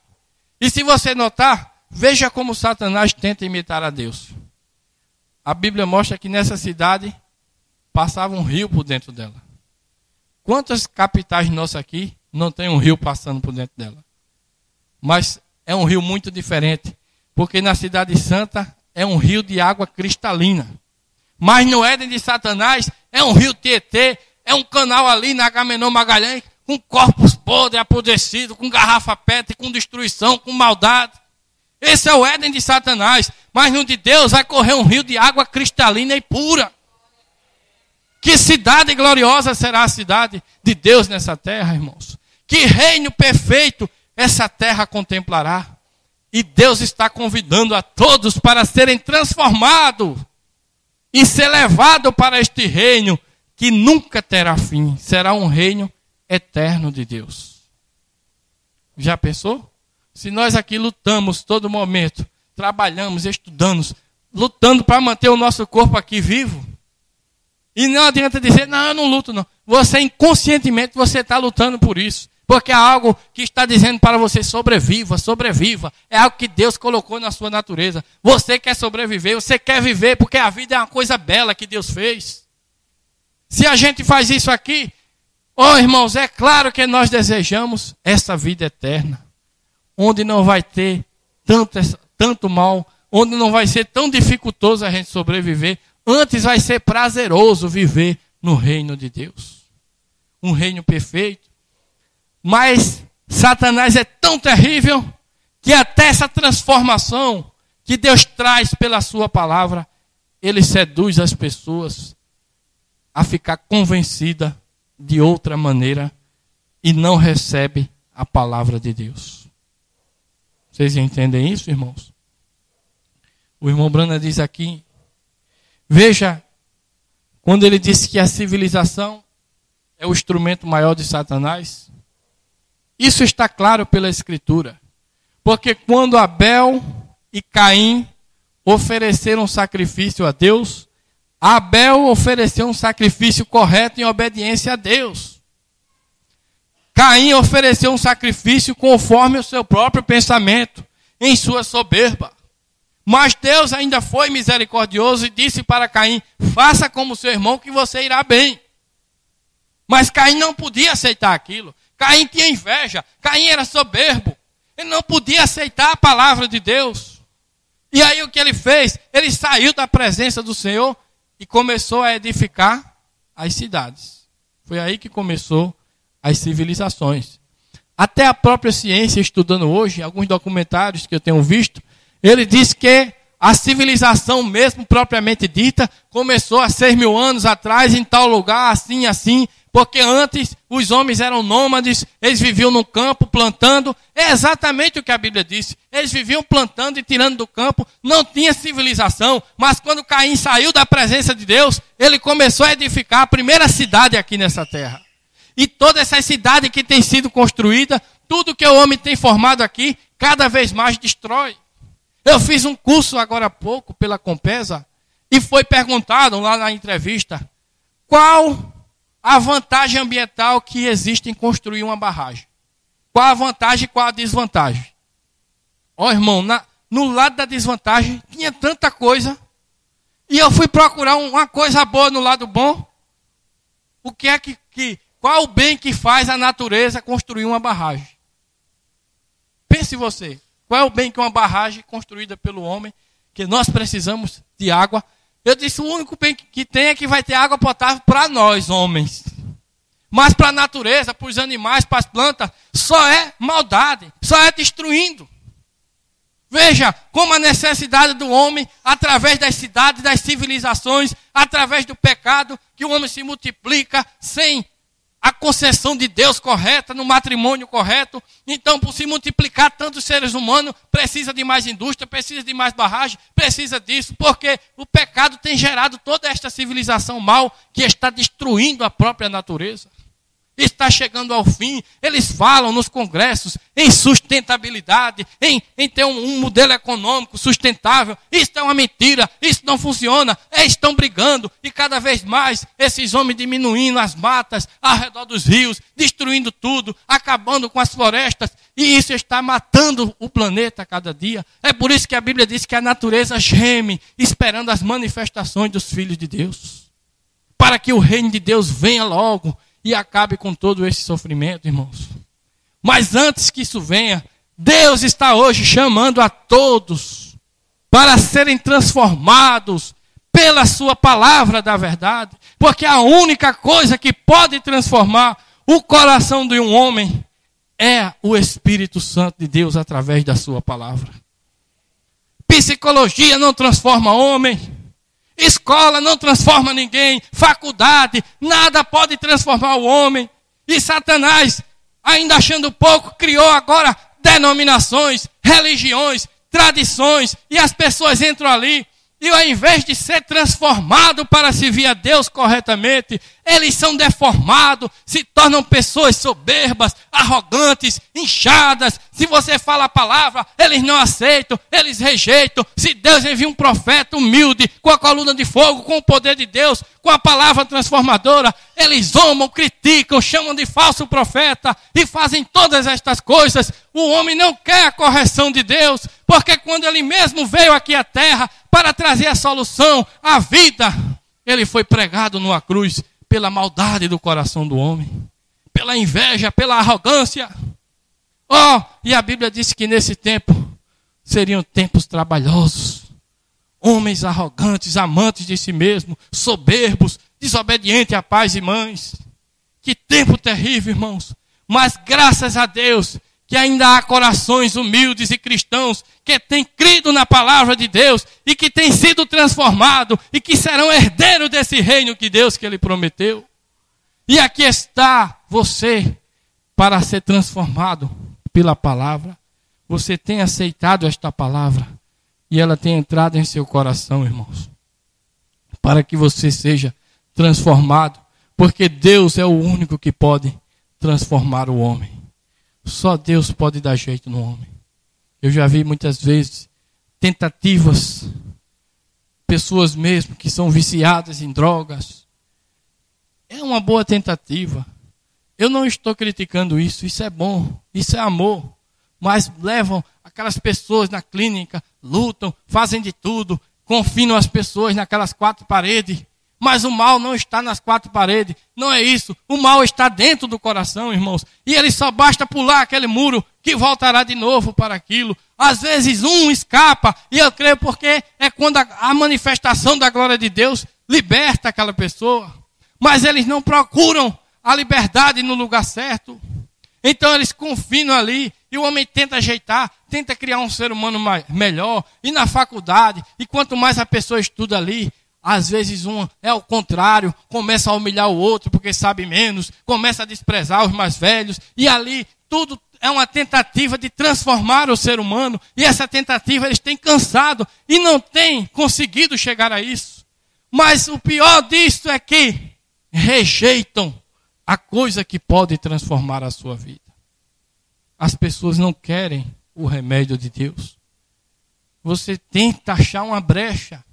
E se você notar, veja como Satanás tenta imitar a Deus. A Bíblia mostra que nessa cidade passava um rio por dentro dela. Quantas capitais nossas aqui não tem um rio passando por dentro dela? Mas é um rio muito diferente, porque na cidade santa é um rio de água cristalina. Mas no Éden de Satanás é um rio Tietê, é um canal ali na Agamenon Magalhães, com corpos podres, apodrecidos, com garrafa PET, com destruição, com maldade. Esse é o Éden de Satanás. Mas no de Deus vai correr um rio de água cristalina e pura. Que cidade gloriosa será a cidade de Deus nessa terra, irmãos. Que reino perfeito essa terra contemplará. E Deus está convidando a todos para serem transformados e ser levados para este reino que nunca terá fim. Será um reino eterno de Deus. Já pensou? Se nós aqui lutamos todo momento, trabalhamos, estudamos, lutando para manter o nosso corpo aqui vivo, e não adianta dizer, não, eu não luto não. Você inconscientemente, você está lutando por isso. Porque é algo que está dizendo para você, sobreviva, sobreviva. É algo que Deus colocou na sua natureza. Você quer sobreviver, você quer viver, porque a vida é uma coisa bela que Deus fez. Se a gente faz isso aqui, irmãos, é claro que nós desejamos essa vida eterna. Onde não vai ter tanto mal, onde não vai ser tão dificultoso a gente sobreviver. Antes vai ser prazeroso viver no reino de Deus. Um reino perfeito. Mas Satanás é tão terrível que até essa transformação que Deus traz pela sua palavra, ele seduz as pessoas a ficar convencida de outra maneira e não recebe a palavra de Deus. Vocês entendem isso, irmãos? O irmão Brana diz aqui, veja, quando ele disse que a civilização é o instrumento maior de Satanás, isso está claro pela Escritura. Porque quando Abel e Caim ofereceram sacrifício a Deus, Abel ofereceu um sacrifício correto em obediência a Deus. Caim ofereceu um sacrifício conforme o seu próprio pensamento, em sua soberba. Mas Deus ainda foi misericordioso e disse para Caim, faça como seu irmão que você irá bem. Mas Caim não podia aceitar aquilo. Caim tinha inveja. Caim era soberbo. Ele não podia aceitar a palavra de Deus. E aí o que ele fez? Ele saiu da presença do Senhor e começou a edificar as cidades. Foi aí que começou as civilizações. Até a própria ciência, estudando hoje, alguns documentários que eu tenho visto, ele diz que a civilização mesmo propriamente dita começou há 6.000 anos atrás em tal lugar, assim, porque antes os homens eram nômades, eles viviam no campo plantando. É exatamente o que a Bíblia disse. Eles viviam plantando e tirando do campo, não tinha civilização, mas quando Caim saiu da presença de Deus, ele começou a edificar a primeira cidade aqui nessa terra. E toda essa cidade que tem sido construída, tudo que o homem tem formado aqui, cada vez mais destrói. Eu fiz um curso agora há pouco pela Compesa e foi perguntado lá na entrevista qual a vantagem ambiental que existe em construir uma barragem. Qual a vantagem e qual a desvantagem? Ó, irmão, no lado da desvantagem tinha tanta coisa e eu fui procurar uma coisa boa no lado bom. O que é qual o bem que faz a natureza construir uma barragem? Pense você. Qual é o bem que uma barragem construída pelo homem, que nós precisamos de água? Eu disse, o único bem que tem é que vai ter água potável para nós, homens. Mas para a natureza, para os animais, para as plantas, só é maldade, só é destruindo. Veja como a necessidade do homem, através das cidades, das civilizações, através do pecado, que o homem se multiplica sem a concessão de Deus correta, no matrimônio correto. Então, por se multiplicar tantos seres humanos, precisa de mais indústria, precisa de mais barragem, precisa disso, porque o pecado tem gerado toda esta civilização mal que está destruindo a própria natureza. Está chegando ao fim. Eles falam nos congressos em sustentabilidade, em ter um modelo econômico sustentável. Isso é uma mentira, isso não funciona. Eles estão brigando e cada vez mais esses homens diminuindo as matas ao redor dos rios, destruindo tudo, acabando com as florestas. E isso está matando o planeta a cada dia. É por isso que a Bíblia diz que a natureza geme, esperando as manifestações dos filhos de Deus. Para que o reino de Deus venha logo e acabe com todo esse sofrimento, irmãos. Mas antes que isso venha, Deus está hoje chamando a todos para serem transformados pela sua palavra da verdade. Porque a única coisa que pode transformar o coração de um homem é o Espírito Santo de Deus através da sua palavra. Psicologia não transforma homem. Escola não transforma ninguém, faculdade, nada pode transformar o homem. E Satanás, ainda achando pouco, criou agora denominações, religiões, tradições, e as pessoas entram ali, e ao invés de ser transformado para servir a Deus corretamente, eles são deformados, se tornam pessoas soberbas, arrogantes, inchadas. Se você fala a palavra, eles não aceitam, eles rejeitam. Se Deus envia um profeta humilde, com a coluna de fogo, com o poder de Deus, com a palavra transformadora, eles zombam, criticam, chamam de falso profeta e fazem todas estas coisas. O homem não quer a correção de Deus, porque quando ele mesmo veio aqui à terra para trazer a solução, a vida, ele foi pregado numa cruz pela maldade do coração do homem, pela inveja, pela arrogância. E a Bíblia disse que nesse tempo seriam tempos trabalhosos. Homens arrogantes, amantes de si mesmos, soberbos, desobedientes a pais e mães. Que tempo terrível, irmãos. Mas graças a Deus que ainda há corações humildes e cristãos que têm crido na palavra de Deus e que têm sido transformados e que serão herdeiros desse reino que Deus que Ele prometeu. E aqui está você para ser transformado pela palavra. Você tem aceitado esta palavra e ela tem entrado em seu coração, irmãos, para que você seja transformado, porque Deus é o único que pode transformar o homem. Só Deus pode dar jeito no homem. Eu já vi muitas vezes tentativas, pessoas mesmo que são viciadas em drogas. É uma boa tentativa. Eu não estou criticando isso, isso é bom, isso é amor. Mas levam aquelas pessoas na clínica, lutam, fazem de tudo, confinam as pessoas naquelas 4 paredes, Mas o mal não está nas quatro paredes. Não é isso. O mal está dentro do coração, irmãos. E ele só basta pular aquele muro que voltará de novo para aquilo. Às vezes um escapa. E eu creio porque é quando a manifestação da glória de Deus liberta aquela pessoa. Mas eles não procuram a liberdade no lugar certo. Então eles confinam ali. E o homem tenta ajeitar. Tenta criar um ser humano melhor. E na faculdade. E quanto mais a pessoa estuda ali, às vezes um é o contrário, começa a humilhar o outro porque sabe menos, começa a desprezar os mais velhos, e ali tudo é uma tentativa de transformar o ser humano, e essa tentativa eles têm cansado e não têm conseguido chegar a isso. Mas o pior disso é que rejeitam a coisa que pode transformar a sua vida. As pessoas não querem o remédio de Deus. Você tenta achar uma brecha.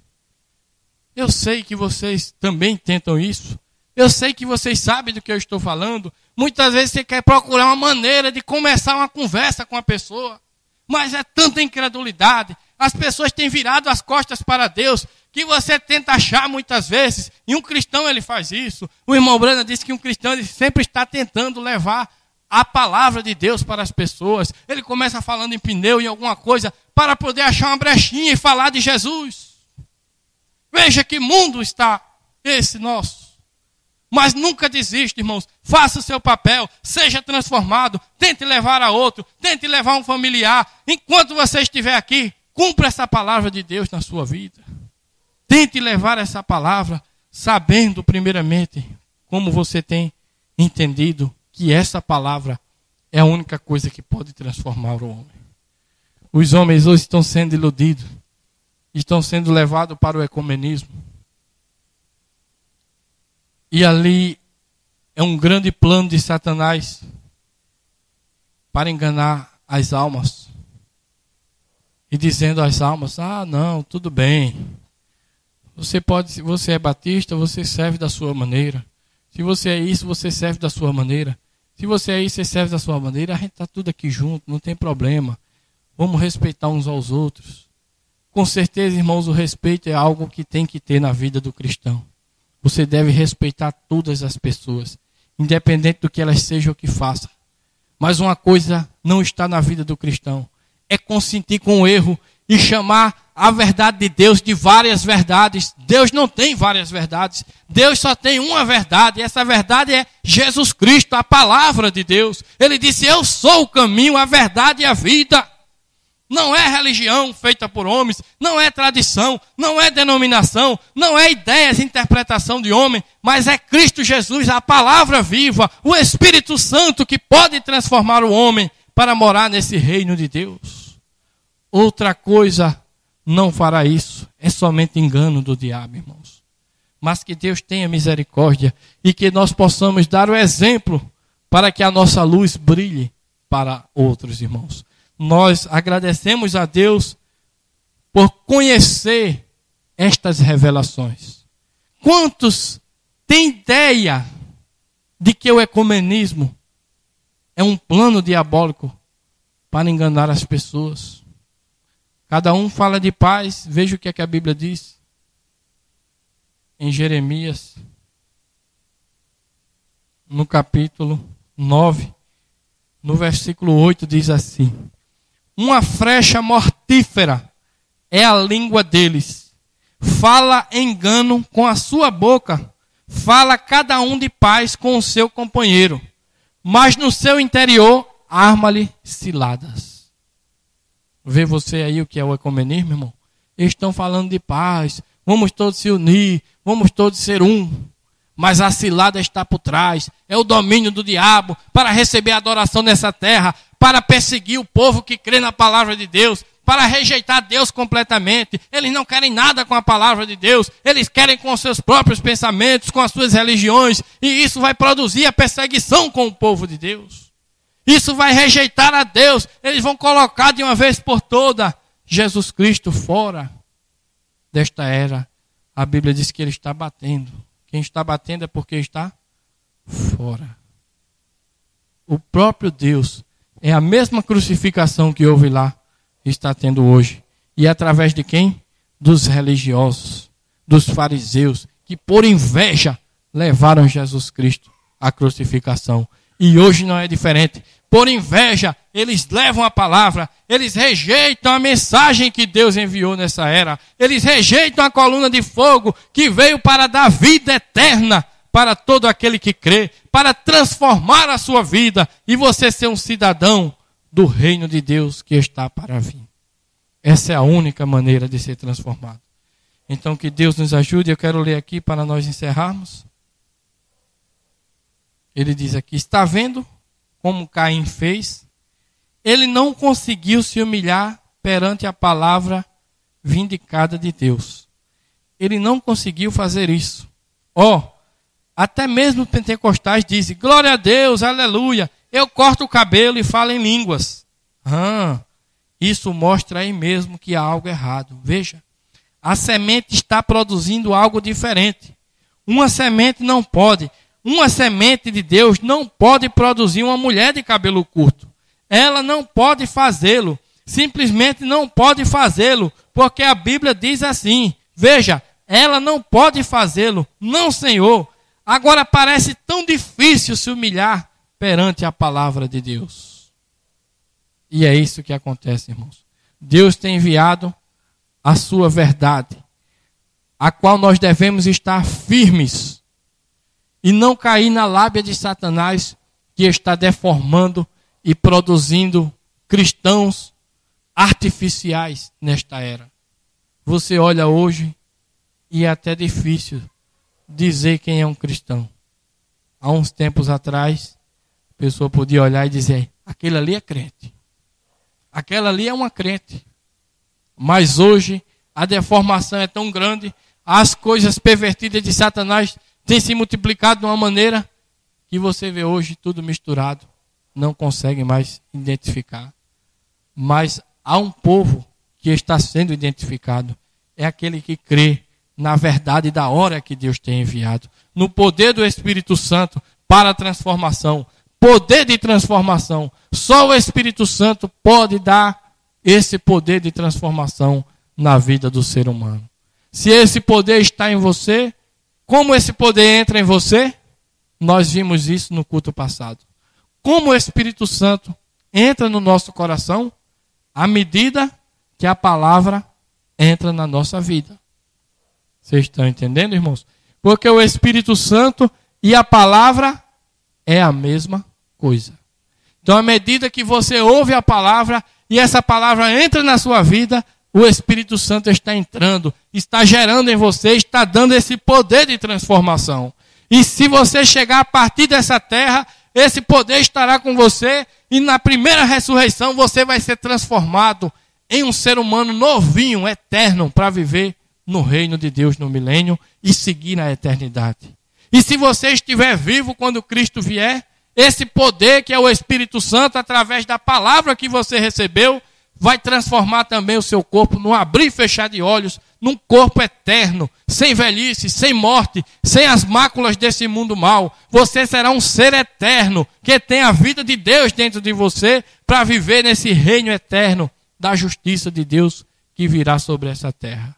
Eu sei que vocês também tentam isso. Eu sei que vocês sabem do que eu estou falando. Muitas vezes você quer procurar uma maneira de começar uma conversa com a pessoa. Mas é tanta incredulidade. As pessoas têm virado as costas para Deus que você tenta achar muitas vezes. E um cristão ele faz isso. O irmão Brana disse que um cristão ele sempre está tentando levar a palavra de Deus para as pessoas. Ele começa falando em pneu, em alguma coisa, para poder achar uma brechinha e falar de Jesus. Veja que mundo está esse nosso. Mas nunca desista, irmãos. Faça o seu papel, seja transformado, tente levar a outro, tente levar um familiar. Enquanto você estiver aqui, cumpra essa palavra de Deus na sua vida. Tente levar essa palavra, sabendo primeiramente como você tem entendido que essa palavra é a única coisa que pode transformar o homem. Os homens hoje estão sendo iludidos. Estão sendo levados para o ecumenismo. E ali é um grande plano de Satanás para enganar as almas. E dizendo às almas, não, tudo bem. Se você é batista, você serve da sua maneira. Se você é isso, você serve da sua maneira. Se você é isso, você serve da sua maneira. A gente está tudo aqui junto, não tem problema. Vamos respeitar uns aos outros. Com certeza, irmãos, o respeito é algo que tem que ter na vida do cristão. Você deve respeitar todas as pessoas, independente do que elas sejam ou que façam. Mas uma coisa não está na vida do cristão, é consentir com o erro e chamar a verdade de Deus de várias verdades. Deus não tem várias verdades, Deus só tem uma verdade, e essa verdade é Jesus Cristo, a palavra de Deus. Ele disse, eu sou o caminho, a verdade e a vida. Não é religião feita por homens, não é tradição, não é denominação, não é ideias, interpretação de homem, mas é Cristo Jesus, a palavra viva, o Espírito Santo que pode transformar o homem para morar nesse reino de Deus. Outra coisa não fará isso, é somente engano do diabo, irmãos. Mas que Deus tenha misericórdia e que nós possamos dar o exemplo para que a nossa luz brilhe para outros, irmãos. Nós agradecemos a Deus por conhecer estas revelações. Quantos têm ideia de que o ecumenismo é um plano diabólico para enganar as pessoas? Cada um fala de paz, veja o que é que a Bíblia diz. Em Jeremias, no capítulo 9, no versículo 8, diz assim: uma flecha mortífera é a língua deles. Fala engano com a sua boca. Fala cada um de paz com o seu companheiro. Mas no seu interior, arma-lhe ciladas. Vê você aí o que é o ecumenismo, irmão? Eles estão falando de paz. Vamos todos se unir. Vamos todos ser um. Mas a cilada está por trás. É o domínio do diabo para receber adoração nessa terra, para perseguir o povo que crê na palavra de Deus, para rejeitar Deus completamente. Eles não querem nada com a palavra de Deus. Eles querem com os seus próprios pensamentos, com as suas religiões. E isso vai produzir a perseguição com o povo de Deus. Isso vai rejeitar a Deus. Eles vão colocar de uma vez por toda Jesus Cristo fora desta era. A Bíblia diz que ele está batendo. Quem está batendo é porque está fora. O próprio Deus é a mesma crucificação que houve lá, está tendo hoje. E é através de quem? Dos religiosos, dos fariseus, que por inveja levaram Jesus Cristo à crucificação. E hoje não é diferente. Por inveja, eles levam a palavra, eles rejeitam a mensagem que Deus enviou nessa era. Eles rejeitam a coluna de fogo que veio para dar vida eterna para todo aquele que crê, para transformar a sua vida e você ser um cidadão do reino de Deus que está para vir. Essa é a única maneira de ser transformado. Então que Deus nos ajude. Eu quero ler aqui para nós encerrarmos. Ele diz aqui: está vendo como Caim fez? Ele não conseguiu se humilhar perante a palavra vindicada de Deus. Ele não conseguiu fazer isso. Até mesmo os pentecostais dizem: glória a Deus, aleluia, eu corto o cabelo e falo em línguas. Isso mostra aí mesmo que há algo errado. Veja, a semente está produzindo algo diferente. Uma semente de Deus não pode produzir uma mulher de cabelo curto. Ela não pode fazê-lo. Simplesmente não pode fazê-lo. Porque a Bíblia diz assim. Veja, ela não pode fazê-lo. Não, Senhor. Agora parece tão difícil se humilhar perante a palavra de Deus. E é isso que acontece, irmãos. Deus tem enviado a sua verdade, a qual nós devemos estar firmes e não cair na lábia de Satanás, que está deformando e produzindo cristãos artificiais nesta era. Você olha hoje e é até difícil dizer quem é um cristão. Há uns tempos atrás, a pessoa podia olhar e dizer: aquele ali é crente. Aquela ali é uma crente. Mas hoje a deformação é tão grande, as coisas pervertidas de Satanás têm se multiplicado de uma maneira que você vê hoje tudo misturado. Não consegue mais identificar. Mas há um povo que está sendo identificado. É aquele que crê na verdade da hora que Deus tem enviado. No poder do Espírito Santo para a transformação. Poder de transformação. Só o Espírito Santo pode dar esse poder de transformação na vida do ser humano. Se esse poder está em você, como esse poder entra em você? Nós vimos isso no culto passado. Como o Espírito Santo entra no nosso coração à medida que a palavra entra na nossa vida. Vocês estão entendendo, irmãos? Porque o Espírito Santo e a palavra é a mesma coisa. Então, à medida que você ouve a palavra e essa palavra entra na sua vida, o Espírito Santo está entrando, está gerando em você, está dando esse poder de transformação. E se você chegar a partir dessa terra, esse poder estará com você e na primeira ressurreição você vai ser transformado em um ser humano novinho, eterno, para viver no reino de Deus no milênio e seguir na eternidade. E se você estiver vivo quando Cristo vier, esse poder que é o Espírito Santo, através da palavra que você recebeu, vai transformar também o seu corpo num abrir e fechar de olhos, num corpo eterno, sem velhice, sem morte, sem as máculas desse mundo mal. Você será um ser eterno, que tem a vida de Deus dentro de você, para viver nesse reino eterno da justiça de Deus que virá sobre essa terra.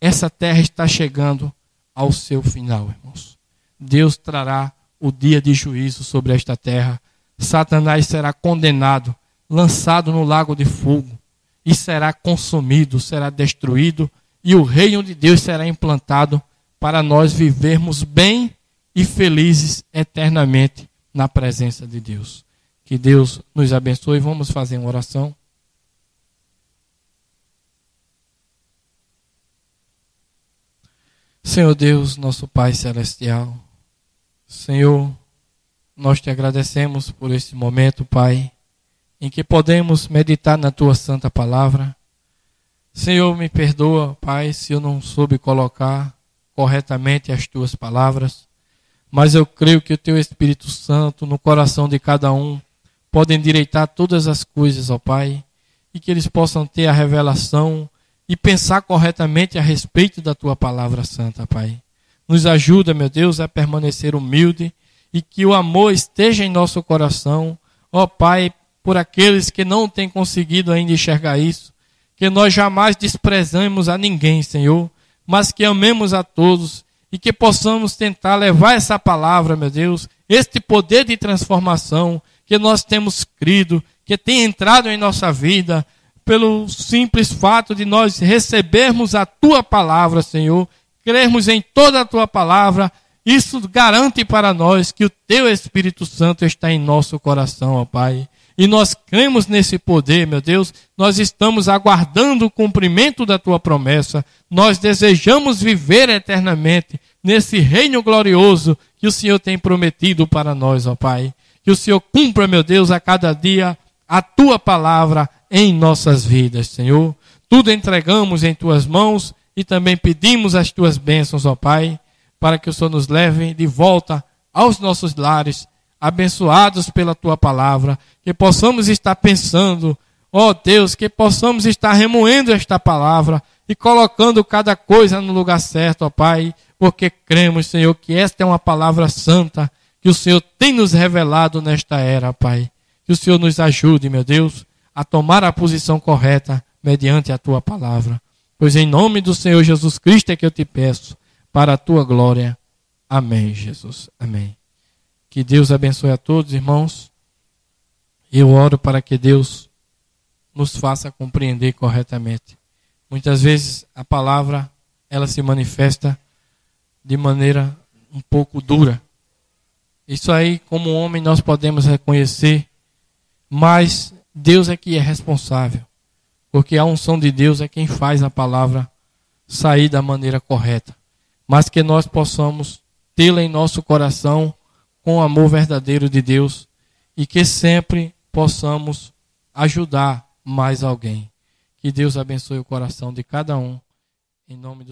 Essa terra está chegando ao seu final, irmãos. Deus trará o dia de juízo sobre esta terra. Satanás será condenado, lançado no lago de fogo e será consumido, será destruído e o reino de Deus será implantado para nós vivermos bem e felizes eternamente na presença de Deus. Que Deus nos abençoe. Vamos fazer uma oração. Senhor Deus, nosso Pai Celestial, Senhor, nós te agradecemos por esse momento, Pai, em que podemos meditar na Tua Santa Palavra. Senhor, me perdoa, Pai, se eu não soube colocar corretamente as Tuas palavras, mas eu creio que o Teu Espírito Santo, no coração de cada um, pode endireitar todas as coisas, ó Pai, e que eles possam ter a revelação e pensar corretamente a respeito da Tua Palavra Santa, Pai. Nos ajuda, meu Deus, a permanecer humilde e que o amor esteja em nosso coração, ó Pai, por aqueles que não têm conseguido ainda enxergar isso, que nós jamais desprezamos a ninguém, Senhor, mas que amemos a todos e que possamos tentar levar essa palavra, meu Deus, este poder de transformação que nós temos crido, que tem entrado em nossa vida, pelo simples fato de nós recebermos a Tua palavra, Senhor, crermos em toda a Tua palavra. Isso garante para nós que o Teu Espírito Santo está em nosso coração, ó Pai. E nós cremos nesse poder, meu Deus. Nós estamos aguardando o cumprimento da Tua promessa. Nós desejamos viver eternamente nesse reino glorioso que o Senhor tem prometido para nós, ó Pai. Que o Senhor cumpra, meu Deus, a cada dia a Tua palavra em nossas vidas, Senhor. Tudo entregamos em Tuas mãos e também pedimos as Tuas bênçãos, ó Pai, para que o Senhor nos leve de volta aos nossos lares, abençoados pela Tua palavra, que possamos estar pensando, ó Deus, que possamos estar remoendo esta palavra e colocando cada coisa no lugar certo, ó Pai, porque cremos, Senhor, que esta é uma palavra santa, que o Senhor tem nos revelado nesta era, Pai. Que o Senhor nos ajude, meu Deus, a tomar a posição correta mediante a Tua palavra. Pois em nome do Senhor Jesus Cristo é que eu te peço, para a Tua glória. Amém, Jesus. Amém. Que Deus abençoe a todos, irmãos. Eu oro para que Deus nos faça compreender corretamente. Muitas vezes a palavra, ela se manifesta de maneira um pouco dura. Isso aí, como homem, nós podemos reconhecer, mas Deus é que é responsável. Porque a unção de Deus é quem faz a palavra sair da maneira correta. Mas que nós possamos tê-la em nosso coração com o amor verdadeiro de Deus e que sempre possamos ajudar mais alguém. Que Deus abençoe o coração de cada um. Em nome do